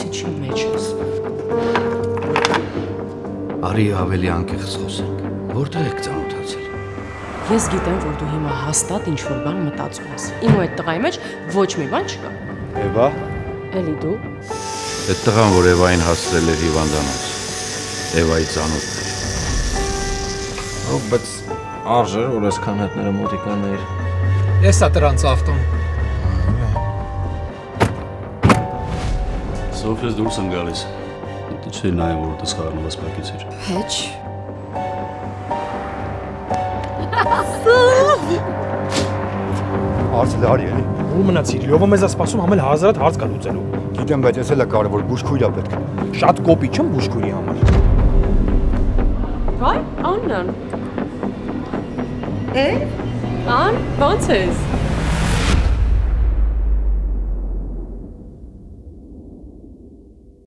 Ուսիչի մեջ ես։ Արի ավելի անկեղծ խոսենք, որտեղ եք ծանոթացել։ Ես գիտեմ, որ դու հիմա հաստատ ինչ-որ բան մտածում ես։ Իմ ու այդ տղայի մեջ ոչ մի բան չկա։ Էվա։ Էլի դու։ Այդ տղան, որ Էվային հասցրել էր հիվանդանոց, Էվայի ծանոթն էր։ Ով, բայց արժեր, որ այսքան հետները մոտիկաներ։ Էսա տրանց ավտոն։ Սոֆիաս դուրս եմ գալիս։ Դե չէի նայում, որ դες խառնված պակից էր։ Հեչ։ Արցել արի էլի։ Ուր մնացիր, լյովը մեզ ասպասում համել հազարատ հարց կա լուծելու։ Գիտեմ, բայց ես էլ է կարևոր բուժքույր է պետք։ Շատ կոպի չեմ բուժքույրի համար։ Վայ, Աննան։ Ան, ո՞նց ես։